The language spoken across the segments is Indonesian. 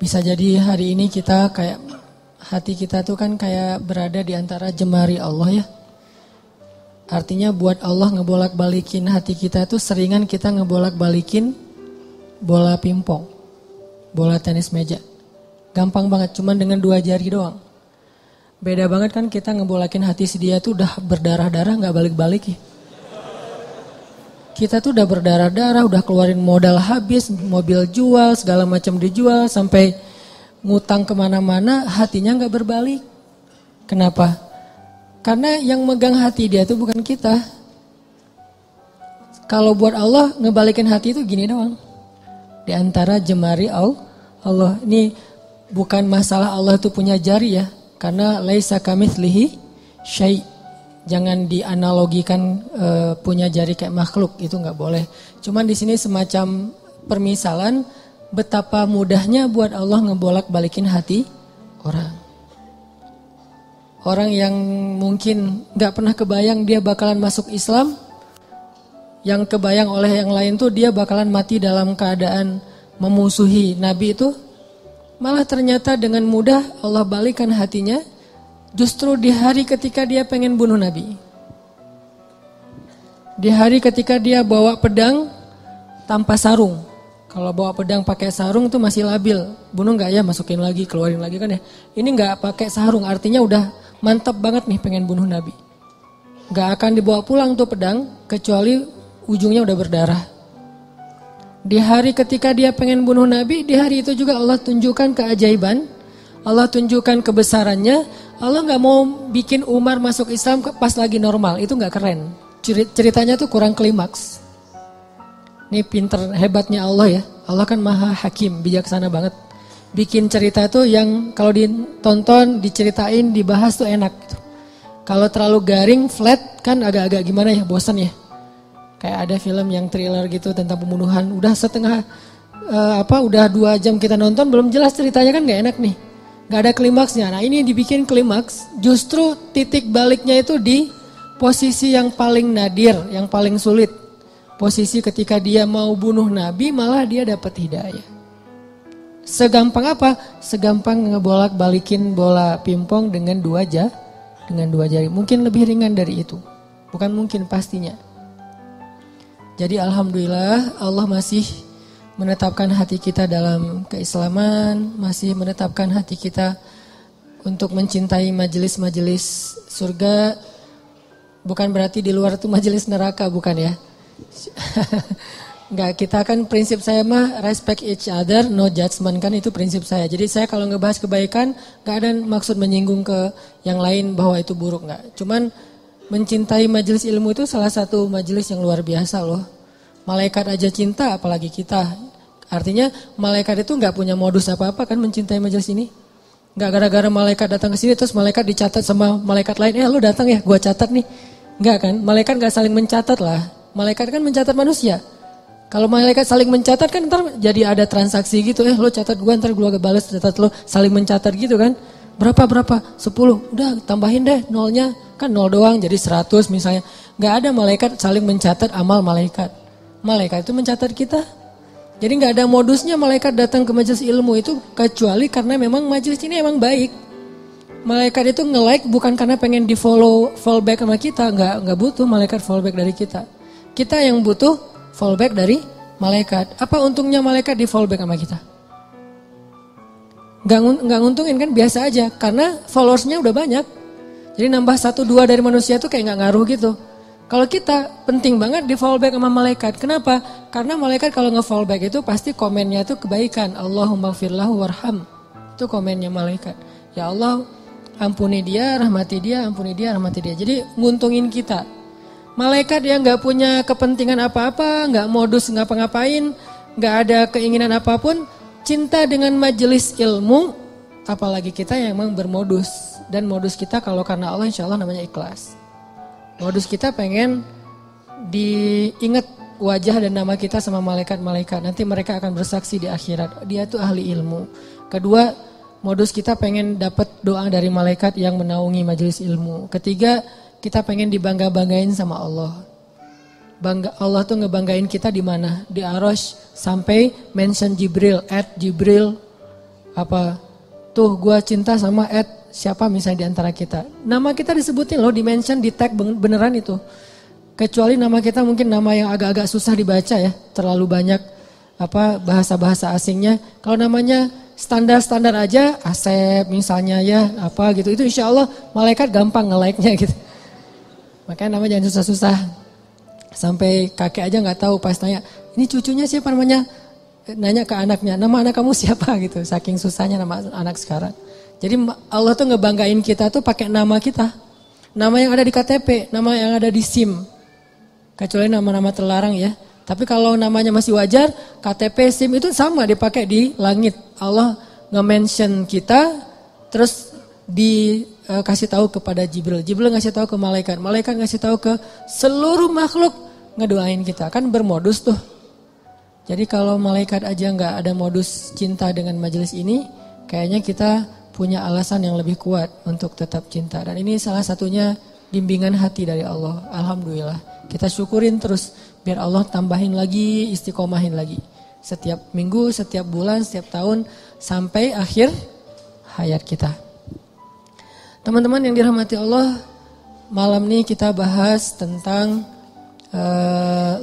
Bisa jadi hari ini kita kayak hati kita tuh kan kayak berada di antara jemari Allah ya. Artinya buat Allah ngebolak-balikin hati kita tuh seringan kita ngebolak-balikin bola pingpong, bola tenis meja. Gampang banget, cuman dengan 2 jari doang. Beda banget kan kita ngebolakin hati si dia tuh udah berdarah-darah gak balik-balik ya. Kita tuh udah berdarah-darah, udah keluarin modal habis, mobil jual, segala macam dijual, sampai ngutang kemana-mana, hatinya gak berbalik. Kenapa? Karena yang megang hati dia tuh bukan kita. Kalau buat Allah, ngebalikin hati itu gini doang. Di antara jemari Allah. Ini bukan masalah Allah itu punya jari ya. Karena laisa kamitslihi syai'. Jangan dianalogikan punya jari kayak makhluk, itu nggak boleh. Cuman di sini semacam permisalan betapa mudahnya buat Allah ngebolak-balikin hati orang. Orang yang mungkin nggak pernah kebayang dia bakalan masuk Islam, yang kebayang oleh yang lain tuh dia bakalan mati dalam keadaan memusuhi Nabi itu, malah ternyata dengan mudah Allah balikan hatinya. Justru di hari ketika dia pengen bunuh Nabi. Di hari ketika dia bawa pedang tanpa sarung. Kalau bawa pedang pakai sarung itu masih labil. Bunuh gak ya, masukin lagi, keluarin lagi kan ya. Ini gak pakai sarung, artinya udah mantap banget nih pengen bunuh Nabi. Gak akan dibawa pulang tuh pedang, kecuali ujungnya udah berdarah. Di hari ketika dia pengen bunuh Nabi, di hari itu juga Allah tunjukkan keajaiban. Allah tunjukkan kebesarannya. Allah gak mau bikin Umar masuk Islam pas lagi normal. Itu gak keren. Ceritanya tuh kurang klimaks. Ini pinter hebatnya Allah ya. Allah kan maha hakim, bijaksana banget. Bikin cerita tuh yang kalau ditonton, diceritain, dibahas tuh enak gitu. Kalau terlalu garing, flat kan agak-agak gimana ya, bosan ya. Kayak ada film yang thriller gitu tentang pembunuhan. Udah udah 2 jam kita nonton, belum jelas ceritanya kan gak enak nih. Gak ada klimaksnya. Nah ini dibikin klimaks, justru titik baliknya itu di posisi yang paling nadir, yang paling sulit. Posisi ketika dia mau bunuh Nabi malah dia dapat hidayah. Segampang apa? Segampang ngebolak balikin bola pingpong dengan 2 jari. Mungkin lebih ringan dari itu. Bukan mungkin, pastinya. Jadi alhamdulillah Allah masih menetapkan hati kita dalam keislaman, masih menetapkan hati kita untuk mencintai majelis-majelis surga. Bukan berarti di luar itu majelis neraka, bukan ya. Enggak, kita kan prinsip saya mah respect each other, no judgment, kan itu prinsip saya. Jadi saya kalau ngebahas kebaikan, enggak ada maksud menyinggung ke yang lain bahwa itu buruk, enggak. Cuman mencintai majelis ilmu itu salah satu majelis yang luar biasa loh. Malaikat aja cinta, apalagi kita. Artinya malaikat itu nggak punya modus apa-apa kan mencintai majelis ini. Nggak gara-gara malaikat datang ke sini terus malaikat dicatat sama malaikat lain. Lu datang ya, gua catat nih. Nggak kan? Malaikat nggak saling mencatat lah. Malaikat kan mencatat manusia. Kalau malaikat saling mencatat kan ntar jadi ada transaksi gitu. Lu catat gua, ntar gua balas catat lu, saling mencatat gitu kan. Berapa? 10. Udah tambahin deh nolnya. Kan 0 doang jadi 100 misalnya. Nggak ada malaikat saling mencatat amal malaikat. Malaikat itu mencatat kita. Jadi nggak ada modusnya malaikat datang ke majelis ilmu itu kecuali karena memang majelis ini emang baik. Malaikat itu nge-like bukan karena pengen di follow back sama kita, nggak butuh malaikat follow back dari kita. Kita yang butuh follow back dari malaikat. Apa untungnya malaikat di follow back sama kita? Nggak nguntungin kan, biasa aja karena followersnya udah banyak. Jadi nambah 1-2 dari manusia tuh kayak nggak ngaruh gitu. Kalau kita penting banget di follow back sama malaikat. Kenapa? Karena malaikat kalau nge-follow back itu pasti komennya itu kebaikan. Allahumma gfirlahu warham. Itu komennya malaikat. Ya Allah, ampuni dia, rahmati dia, ampuni dia, rahmati dia. Jadi nguntungin kita. Malaikat yang gak punya kepentingan apa-apa, gak modus ngapa-ngapain, gak ada keinginan apapun, cinta dengan majelis ilmu, apalagi kita yang memang bermodus. Dan modus kita kalau karena Allah insya Allah namanya ikhlas. Modus kita pengen diingat wajah dan nama kita sama malaikat-malaikat. Nanti mereka akan bersaksi di akhirat. Dia tuh ahli ilmu. Kedua, modus kita pengen dapat doa dari malaikat yang menaungi majelis ilmu. Ketiga, kita pengen dibangga-banggain sama Allah. Allah tuh ngebanggain kita di mana? Di Arasy sampai mention Jibril, Jibril Apa tuh gua cinta sama siapa misalnya di antara kita. Nama kita disebutin loh, di-mention, di tag beneran itu. Kecuali nama kita mungkin nama yang agak-agak susah dibaca ya, terlalu banyak bahasa-bahasa asingnya. Kalau namanya standar-standar aja, Asep misalnya ya, apa gitu, itu insya Allah malaikat gampang nge-like-nya gitu. Makanya nama jangan susah-susah. Sampai kakek aja nggak tahu pas tanya, ini cucunya siapa namanya? Nanya ke anaknya, nama anak kamu siapa gitu. Saking susahnya nama anak sekarang. Jadi Allah tuh ngebanggain kita tuh pakai nama kita. Nama yang ada di KTP, nama yang ada di SIM. Kecuali nama-nama terlarang ya. Tapi kalau namanya masih wajar, KTP, SIM itu sama dipakai di langit. Allah nge-mention kita, terus dikasih tahu kepada Jibril. Jibril ngasih tahu ke malaikat. Malaikat ngasih tahu ke seluruh makhluk, ngedoain kita. Kan bermodus tuh. Jadi kalau malaikat aja nggak ada modus cinta dengan majelis ini, kayaknya kita punya alasan yang lebih kuat untuk tetap cinta. Dan ini salah satunya bimbingan hati dari Allah. Alhamdulillah. Kita syukurin terus biar Allah tambahin lagi, istiqomahin lagi. Setiap minggu, setiap bulan, setiap tahun sampai akhir hayat kita. Teman-teman yang dirahmati Allah, malam ini kita bahas tentang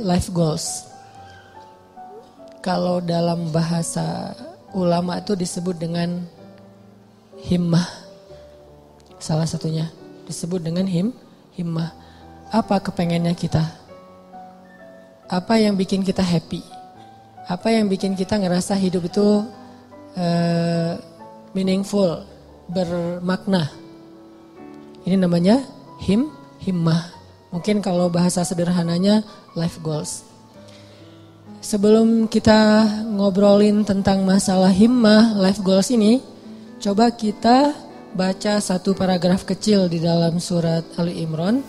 life goals. Kalau dalam bahasa ulama itu disebut dengan himmah. Salah satunya disebut dengan himmah. Apa kepengennya kita? Apa yang bikin kita happy? Apa yang bikin kita ngerasa hidup itu meaningful, bermakna? Ini namanya himmah. Mungkin kalau bahasa sederhananya life goals. Sebelum kita ngobrolin tentang masalah himmah, life goals ini, coba kita baca satu paragraf kecil di dalam surat Ali Imran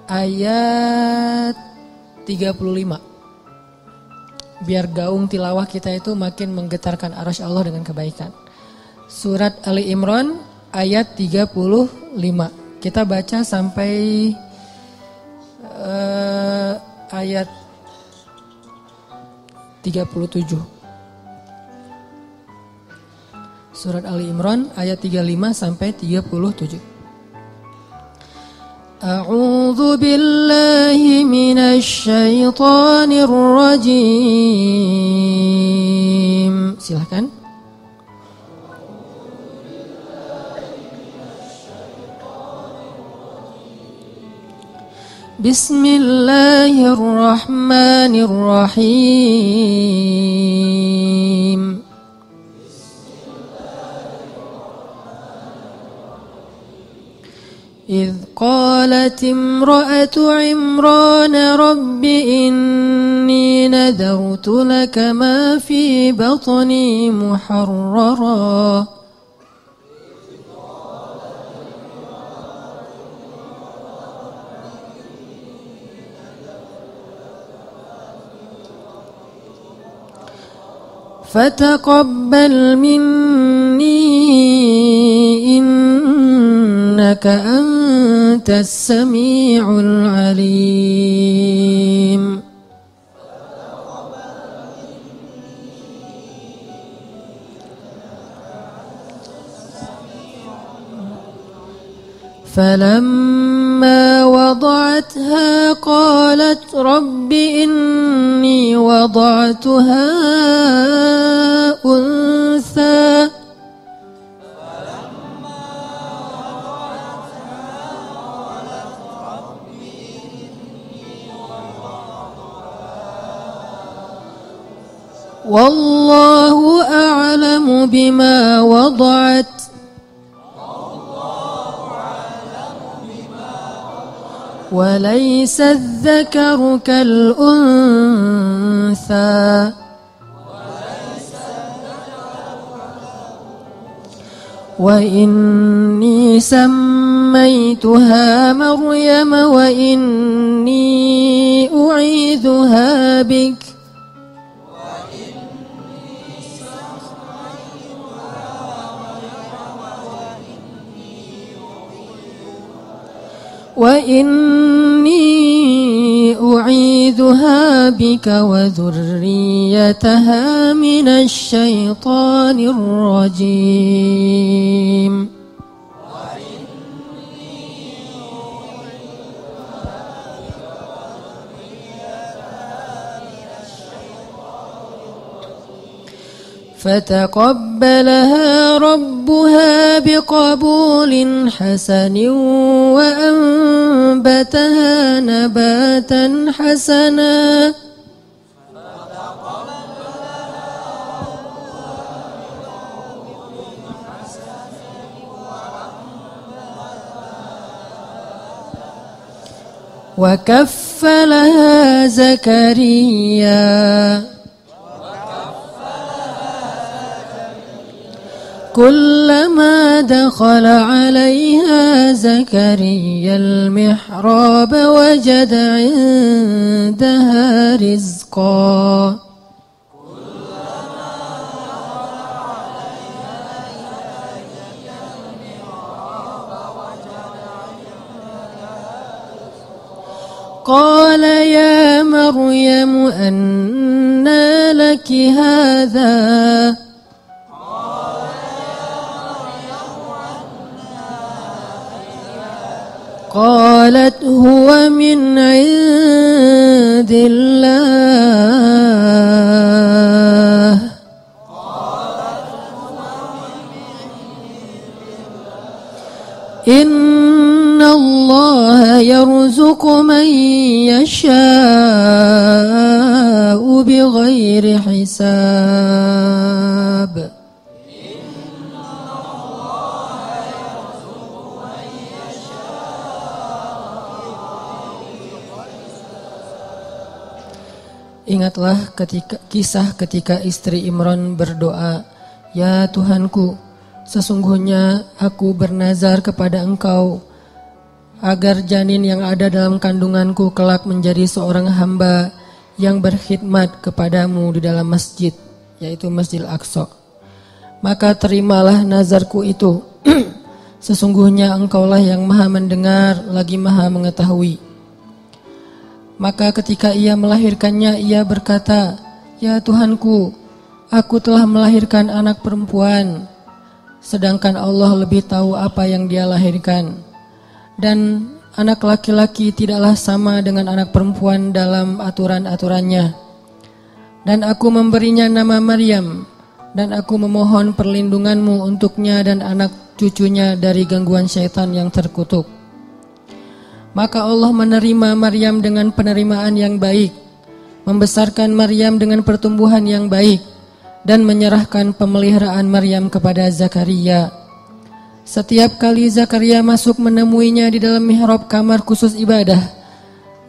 ayat 35. Biar gaung tilawah kita itu makin menggetarkan arasy Allah dengan kebaikan. Surat Ali Imran ayat 35. Kita baca sampai ayat 37. Surat Ali Imran ayat 35 sampai 37. A'udzu billahi minasy syaithanir rajim. Silakan. Bismillahirrahmanirrahim. إذ قالت امرأة عمران رب إني نذرت لك ما في بطني محررا فتقبل مني إنك أنت السميع العليم فلما وضعتها قالت رب إني وضعتها أنثى والله أعلم بما وضعت وليس الذكر كالأنثى وإني سميتها مريم وإني أعيذها بك وإني نعيذها بك وذريتها من الشيطان الرجيم فتقبلها ربها بقبول حسن وأنبتها نباتا حسنا وكفلها زكريا كلما دخل عليها زكريا المحراب وجد عندها رزقا قال يا مريم أنى لك هذا قالت هو من عند الله إن الله يرزق من يشاء بغير حساب Ingatlah kisah ketika istri Imran berdoa, "Ya Tuhanku, sesungguhnya aku bernazar kepada Engkau agar janin yang ada dalam kandunganku kelak menjadi seorang hamba yang berkhidmat kepadamu di dalam masjid, yaitu Masjidil Aqsa. Maka terimalah nazarku itu. Sesungguhnya Engkaulah yang Maha mendengar lagi Maha mengetahui." Maka ketika ia melahirkannya, ia berkata, "Ya Tuhanku, aku telah melahirkan anak perempuan, sedangkan Allah lebih tahu apa yang dia lahirkan. Dan anak laki-laki tidaklah sama dengan anak perempuan dalam aturan-aturannya. Dan aku memberinya nama Maryam, dan aku memohon perlindunganmu untuknya dan anak cucunya dari gangguan syaitan yang terkutuk." Maka Allah menerima Maryam dengan penerimaan yang baik, membesarkan Maryam dengan pertumbuhan yang baik, dan menyerahkan pemeliharaan Maryam kepada Zakaria. Setiap kali Zakaria masuk menemuinya di dalam mihrab kamar khusus ibadah,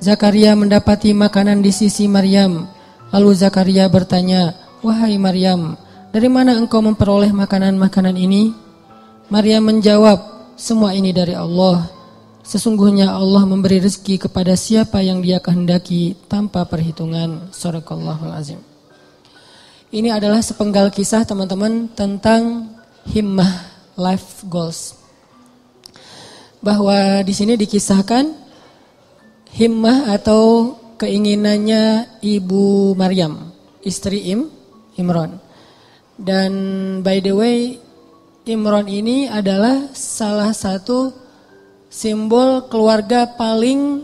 Zakaria mendapati makanan di sisi Maryam. Lalu Zakaria bertanya, "Wahai Maryam, dari mana engkau memperoleh makanan-makanan ini?" Maryam menjawab, "Semua ini dari Allah. Sesungguhnya Allah memberi rezeki kepada siapa yang Dia kehendaki tanpa perhitungan." Shadaqallahul azim. Ini adalah sepenggal kisah teman-teman tentang himmah, life goals. Bahwa di sini dikisahkan himmah atau keinginannya Ibu Maryam, istri Imran. Dan by the way, Imran ini adalah salah satu simbol keluarga paling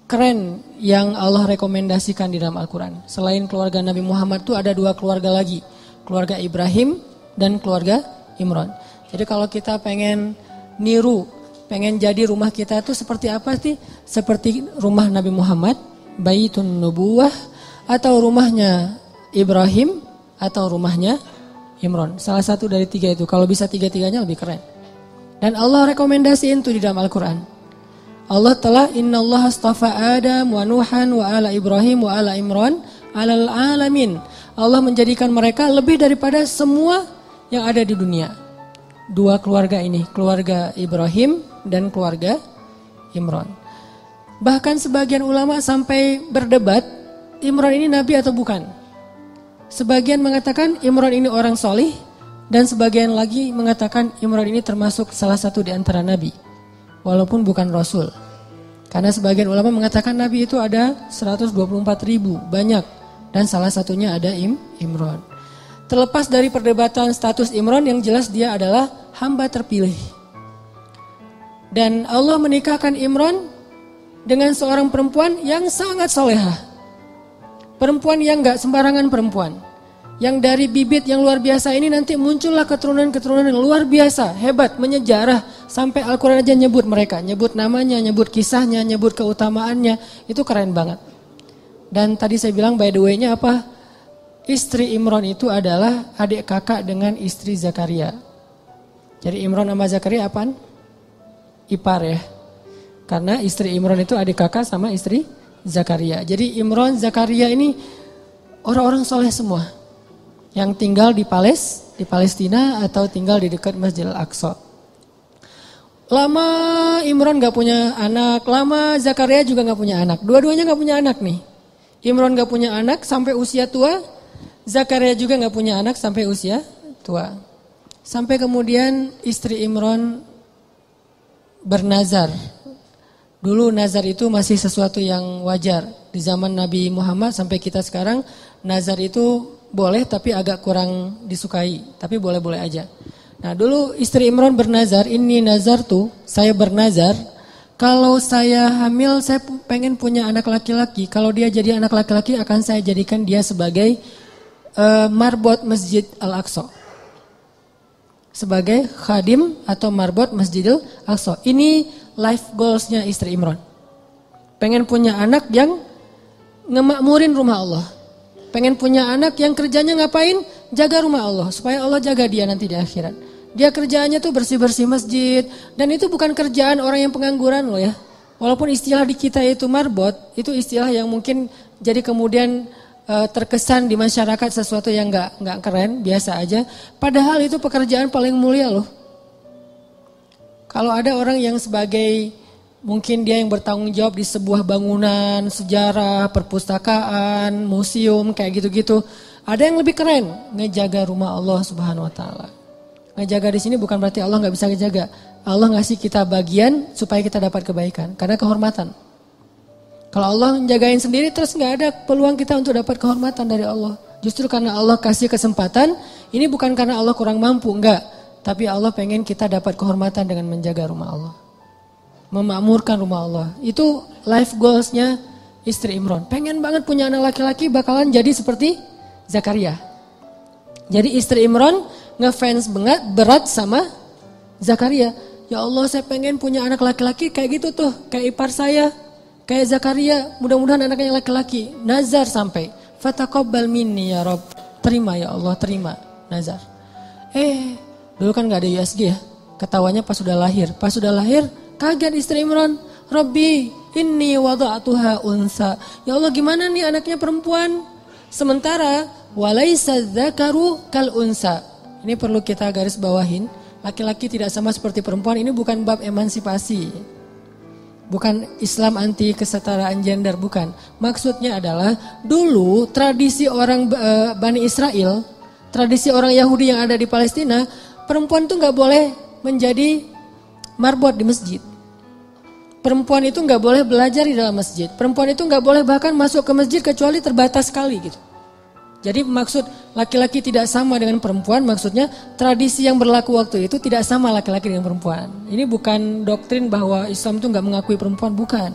keren yang Allah rekomendasikan di dalam Al-Quran. Selain keluarga Nabi Muhammad itu ada dua keluarga lagi. Keluarga Ibrahim dan keluarga Imran. Jadi kalau kita pengen niru, pengen jadi rumah kita itu seperti apa sih? Seperti rumah Nabi Muhammad, Baitun Nubuwah, atau rumahnya Ibrahim, atau rumahnya Imran. Salah satu dari tiga itu. Kalau bisa tiga-tiganya lebih keren. Dan Allah rekomendasiin itu di dalam Al-Quran. Allah telah innallaha astafa Adam wa Nuhan wa ala Ibrahim wa ala Imran alal alamin. Allah menjadikan mereka lebih daripada semua yang ada di dunia. Dua keluarga ini, keluarga Ibrahim dan keluarga Imran. Bahkan sebagian ulama sampai berdebat, Imran ini nabi atau bukan. Sebagian mengatakan Imran ini orang solih, dan sebagian lagi mengatakan Imran ini termasuk salah satu di antara nabi, walaupun bukan rasul. Karena sebagian ulama mengatakan Nabi itu ada 124.000, banyak. Dan salah satunya ada Imran. Terlepas dari perdebatan status Imran, yang jelas dia adalah hamba terpilih. Dan Allah menikahkan Imran dengan seorang perempuan yang sangat solehah. Perempuan yang gak sembarangan perempuan. Yang dari bibit yang luar biasa ini nanti muncullah keturunan-keturunan yang luar biasa, hebat, menyejarah. Sampai Al-Quran aja nyebut mereka, nyebut namanya, nyebut kisahnya, nyebut keutamaannya. Itu keren banget. Dan tadi saya bilang by the way-nya apa? Istri Imran itu adalah adik kakak dengan istri Zakaria. Jadi Imran sama Zakaria apaan? Ipar ya. Karena istri Imran itu adik kakak sama istri Zakaria. Jadi Imran, Zakaria ini orang-orang soleh semua. Yang tinggal di Palestina atau tinggal di dekat Masjid Al-Aqsa. Lama Imran gak punya anak, lama Zakaria juga gak punya anak. Dua-duanya gak punya anak nih. Imran gak punya anak sampai usia tua, Zakaria juga gak punya anak sampai usia tua. Sampai kemudian istri Imran bernazar. Dulu nazar itu masih sesuatu yang wajar. Di zaman Nabi Muhammad sampai kita sekarang, nazar itu boleh tapi agak kurang disukai. Tapi boleh-boleh aja. Nah dulu istri Imran bernazar, ini nazar tuh, saya bernazar. Kalau saya hamil, saya pengen punya anak laki-laki. Kalau dia jadi anak laki-laki, akan saya jadikan dia sebagai marbot Masjid Al-Aqsa. Sebagai khadim atau marbot Masjidil Aqsa. Ini life goalsnya istri Imran. Pengen punya anak yang ngemakmurin rumah Allah. Pengen punya anak yang kerjanya ngapain? Jaga rumah Allah. Supaya Allah jaga dia nanti di akhirat. Dia kerjaannya tuh bersih-bersih masjid. Dan itu bukan kerjaan orang yang pengangguran loh ya. Walaupun istilah di kita itu marbot. Itu istilah yang mungkin jadi kemudian terkesan di masyarakat sesuatu yang gak keren. Biasa aja. Padahal itu pekerjaan paling mulia loh. Kalau ada orang yang sebagai mungkin dia yang bertanggung jawab di sebuah bangunan, sejarah, perpustakaan, museum, kayak gitu-gitu. Ada yang lebih keren, ngejaga rumah Allah Subhanahu Wa Taala. Ngejaga di sini bukan berarti Allah nggak bisa ngejaga. Allah ngasih kita bagian supaya kita dapat kebaikan, karena kehormatan. Kalau Allah menjagain sendiri terus nggak ada peluang kita untuk dapat kehormatan dari Allah. Justru karena Allah kasih kesempatan, ini bukan karena Allah kurang mampu, enggak. Tapi Allah pengen kita dapat kehormatan dengan menjaga rumah Allah. Memakmurkan rumah Allah. Itu life goalsnya istri Imran. Pengen banget punya anak laki-laki bakalan jadi seperti Zakaria. Jadi istri Imran ngefans banget berat sama Zakaria. Ya Allah saya pengen punya anak laki-laki kayak gitu tuh. Kayak ipar saya. Kayak Zakaria. Mudah-mudahan anaknya laki-laki. Nazar sampai. Fataqabbal minni ya Rabb. Terima ya Allah, terima. Nazar. Dulu kan gak ada USG ya. Ketawanya pas sudah lahir. Pas sudah lahir kaget istri Imran. Rabbi inni wada'tuha unsa. Ya Allah gimana nih anaknya perempuan. Sementara walaysa dzakaru kal unsa. Ini perlu kita garis bawahin. Laki-laki tidak sama seperti perempuan. Ini bukan bab emansipasi. Bukan Islam anti kesetaraan gender. Bukan. Maksudnya adalah dulu tradisi orang Bani Israel. Tradisi orang Yahudi yang ada di Palestina. Perempuan tuh gak boleh menjadi marbot di masjid. Perempuan itu gak boleh belajar di dalam masjid. Perempuan itu gak boleh bahkan masuk ke masjid kecuali terbatas sekali gitu. Jadi maksud laki-laki tidak sama dengan perempuan, maksudnya tradisi yang berlaku waktu itu tidak sama laki-laki dengan perempuan. Ini bukan doktrin bahwa Islam itu gak mengakui perempuan, bukan.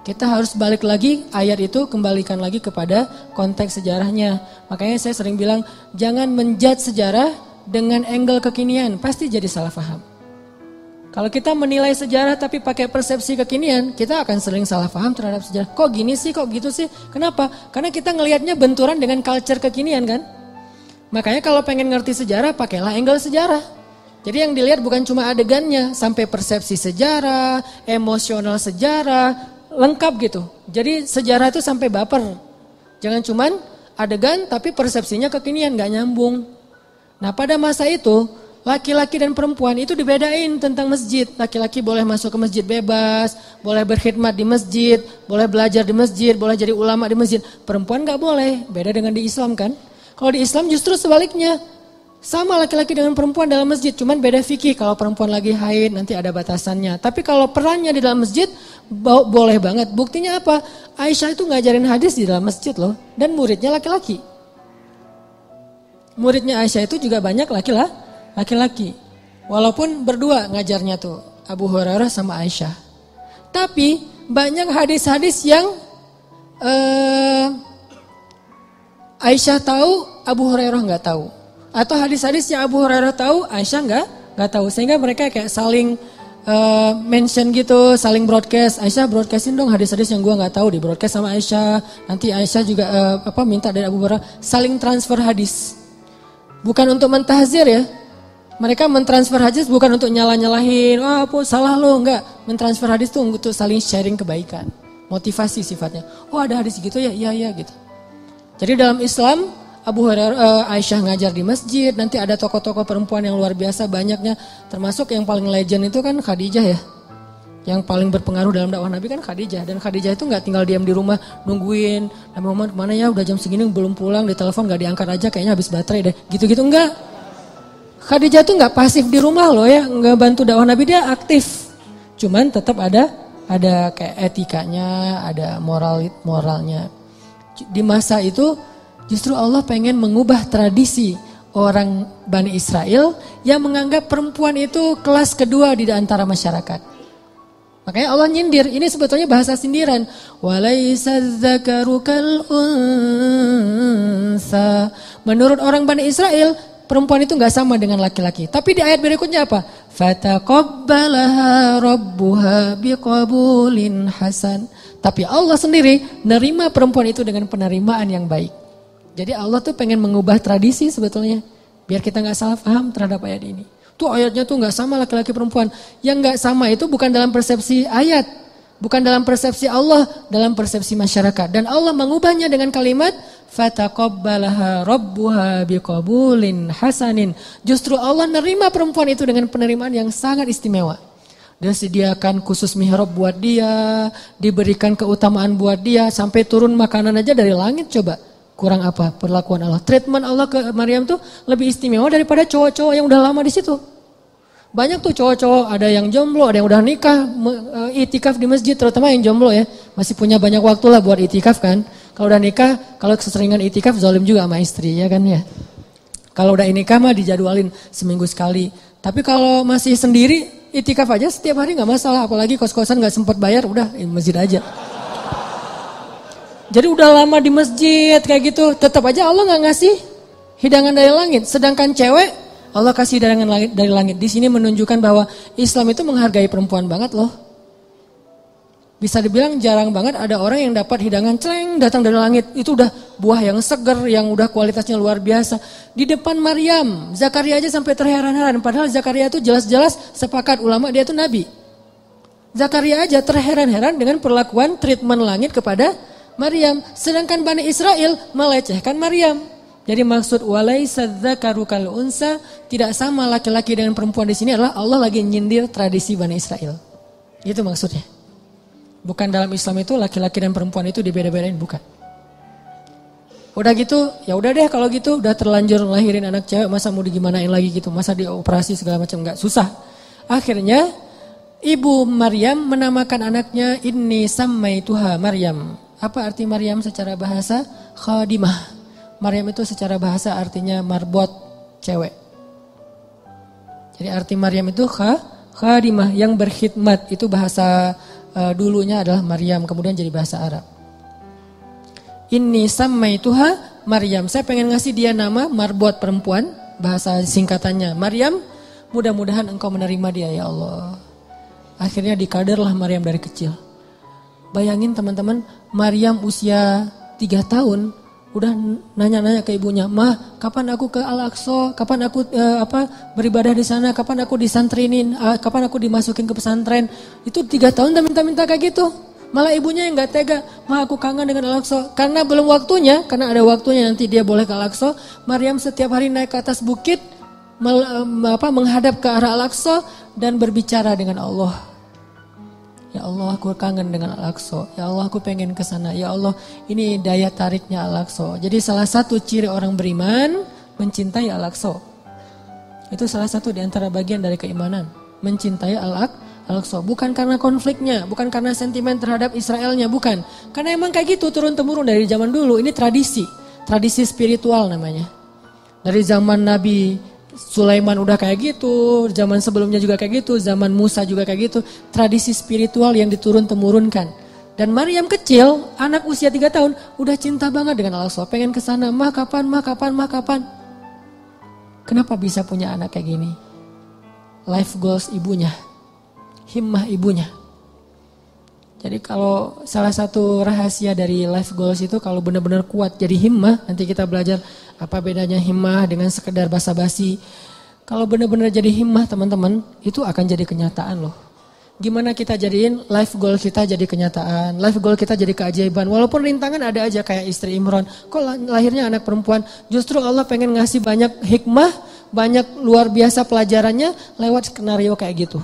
Kita harus balik lagi ayat itu, kembalikan lagi kepada konteks sejarahnya. Makanya saya sering bilang jangan menjudge sejarah dengan angle kekinian, pasti jadi salah paham. Kalau kita menilai sejarah tapi pakai persepsi kekinian, kita akan sering salah paham terhadap sejarah. Kok gini sih, kok gitu sih? Kenapa? Karena kita ngelihatnya benturan dengan culture kekinian kan. Makanya kalau pengen ngerti sejarah, pakailah angle sejarah. Jadi yang dilihat bukan cuma adegannya, sampai persepsi sejarah, emosional sejarah, lengkap gitu. Jadi sejarah itu sampai baper. Jangan cuman adegan tapi persepsinya kekinian, gak nyambung. Nah pada masa itu laki-laki dan perempuan itu dibedain tentang masjid. Laki-laki boleh masuk ke masjid bebas, boleh berkhidmat di masjid, boleh belajar di masjid, boleh jadi ulama di masjid. Perempuan gak boleh, beda dengan di Islam kan. Kalau di Islam justru sebaliknya. Sama laki-laki dengan perempuan dalam masjid, cuman beda fikih. Kalau perempuan lagi haid nanti ada batasannya. Tapi kalau perannya di dalam masjid boleh banget. Buktinya apa? Aisyah itu ngajarin hadis di dalam masjid loh. Dan muridnya laki-laki. Muridnya Aisyah itu juga banyak laki-laki. Walaupun berdua ngajarnya tuh, Abu Hurairah sama Aisyah. Tapi banyak hadis-hadis yang Aisyah tahu, Abu Hurairah nggak tahu. Atau hadis-hadis yang Abu Hurairah tahu, Aisyah nggak tahu. Sehingga mereka kayak saling mention gitu, saling broadcast. Aisyah broadcastin dong hadis-hadis yang gua nggak tahu, di broadcast sama Aisyah. Nanti Aisyah juga minta dari Abu Hurairah, saling transfer hadis. Bukan untuk mentahzir ya. Mereka mentransfer hadis bukan untuk nyalah-nyalahin, apa salah lo, enggak. Mentransfer hadis itu untuk saling sharing kebaikan. Motivasi sifatnya. Oh ada hadis gitu ya, iya gitu. Jadi dalam Islam, Abu Hurairah, Aisyah ngajar di masjid, nanti ada tokoh-tokoh perempuan yang luar biasa banyaknya, termasuk yang paling legend itu kan Khadijah ya. Yang paling berpengaruh dalam dakwah Nabi kan Khadijah, dan Khadijah itu nggak tinggal diam di rumah nungguin, Nabi Muhammad kemana ya, udah jam segini belum pulang, di telepon nggak diangkat aja, kayaknya habis baterai deh, gitu-gitu enggak. Khadijah tuh nggak pasif di rumah loh ya, nggak bantu dakwah Nabi, dia aktif, cuman tetap ada kayak etikanya, ada moralnya. Di masa itu justru Allah pengen mengubah tradisi orang Bani Israel yang menganggap perempuan itu kelas kedua di antara masyarakat. Makanya Allah nyindir, ini sebetulnya bahasa sindiran. Walaysa dzakaru kal unsa. Menurut orang Bani Israel, perempuan itu enggak sama dengan laki-laki. Tapi di ayat berikutnya apa? Fataqabbalaha rabbuha biqabulin hasan. Tapi Allah sendiri nerima perempuan itu dengan penerimaan yang baik. Jadi Allah tuh pengen mengubah tradisi sebetulnya. Biar kita gak salah paham terhadap ayat ini. Tuh ayatnya tuh gak sama laki-laki perempuan. Yang gak sama itu bukan dalam persepsi ayat. Bukan dalam persepsi Allah, dalam persepsi masyarakat. Dan Allah mengubahnya dengan kalimat fataqabbalaha rabbuha biqabulin hasanin. Justru Allah nerima perempuan itu dengan penerimaan yang sangat istimewa. Dia sediakan khusus mihrab buat dia, diberikan keutamaan buat dia, sampai turun makanan aja dari langit coba. Kurang apa perlakuan Allah? Treatment Allah ke Maryam tuh lebih istimewa daripada cowok-cowok yang udah lama di situ. Banyak tuh cowok-cowok, ada yang jomblo, ada yang udah nikah, itikaf di masjid, terutama yang jomblo ya. Masih punya banyak waktu lah buat itikaf kan. Kalau udah nikah, kalau keseringan itikaf zalim juga sama istri ya kan ya. Kalau udah nikah mah dijadwalin seminggu sekali. Tapi kalau masih sendiri, itikaf aja setiap hari gak masalah. Apalagi kos-kosan gak sempat bayar, udah masjid aja. Jadi udah lama di masjid kayak gitu, tetap aja Allah gak ngasih hidangan dari langit. Sedangkan cewek, Allah kasih hidangan dari langit. Di sini menunjukkan bahwa Islam itu menghargai perempuan banget loh. Bisa dibilang jarang banget ada orang yang dapat hidangan celeng datang dari langit. Itu udah buah yang seger, yang udah kualitasnya luar biasa. Di depan Maryam, Zakaria aja sampai terheran-heran. Padahal Zakaria itu jelas-jelas sepakat ulama dia itu nabi. Zakaria aja terheran-heran dengan perlakuan treatment langit kepada Maryam. Sedangkan Bani Israel melecehkan Maryam. Jadi maksud walaysa dzakaru kal unsa, tidak sama laki-laki dengan perempuan di sini adalah Allah lagi nyindir tradisi Bani Israel. Itu maksudnya. Bukan dalam Islam itu laki-laki dan perempuan itu dibeda-bedain, bukan. Udah gitu, ya udah deh kalau gitu, udah terlanjur lahirin anak cewek, masa mau digimanain lagi gitu, masa dioperasi segala macam, enggak, susah. Akhirnya ibu Maryam menamakan anaknya Inni Sammaituha Maryam. Apa arti Maryam secara bahasa? Khadimah. Maryam itu secara bahasa artinya marbot, cewek. Jadi arti Maryam itu khadimah, yang berkhidmat, itu bahasa dulunya adalah Maryam, kemudian jadi bahasa Arab. Inni sammaituha Maryam. Saya pengen ngasih dia nama marbot perempuan, bahasa singkatannya Maryam. Mudah-mudahan engkau menerima dia ya Allah. Akhirnya dikaderlah Maryam dari kecil. Bayangin teman-teman, Maryam usia 3 tahun udah nanya-nanya ke ibunya, "Mah, kapan aku ke Al-Aqsa? Kapan aku beribadah di sana? Kapan aku disantrinin? Kapan aku dimasukin ke pesantren?" Itu 3 tahun dan minta-minta kayak gitu. Malah ibunya yang gak tega, "Mah, aku kangen dengan Al-Aqsa." Karena belum waktunya, karena ada waktunya nanti dia boleh ke Al-Aqsa. Maryam setiap hari naik ke atas bukit, menghadap ke arah Al-Aqsa dan berbicara dengan Allah. Ya Allah, aku kangen dengan Al-Aqsa. Ya Allah, aku pengen ke sana. Ya Allah, ini daya tariknya Al-Aqsa. Jadi salah satu ciri orang beriman mencintai Al-Aqsa. Itu salah satu di antara bagian dari keimanan. Mencintai Al-Aqsa. Bukan karena konfliknya, bukan karena sentimen terhadap Israelnya, bukan. Karena emang kayak gitu turun-temurun dari zaman dulu. Ini tradisi. Tradisi spiritual namanya. Dari zaman Nabi Sulaiman udah kayak gitu, zaman sebelumnya juga kayak gitu, zaman Musa juga kayak gitu. Tradisi spiritual yang diturun-temurunkan. Dan Maryam kecil, anak usia 3 tahun, udah cinta banget dengan Al-Aqsa. Pengen kesana, mah kapan. Kenapa bisa punya anak kayak gini? Life goals ibunya, himmah ibunya. Jadi kalau salah satu rahasia dari life goals itu kalau benar-benar kuat jadi himmah, nanti kita belajar apa bedanya himmah dengan sekedar basa-basi. Kalau benar-benar jadi himmah teman-teman, itu akan jadi kenyataan loh. Gimana kita jadiin life goal kita jadi kenyataan, life goal kita jadi keajaiban. Walaupun rintangan ada aja kayak istri Imran, kok lahirnya anak perempuan. Justru Allah pengen ngasih banyak hikmah, banyak luar biasa pelajarannya lewat skenario kayak gitu.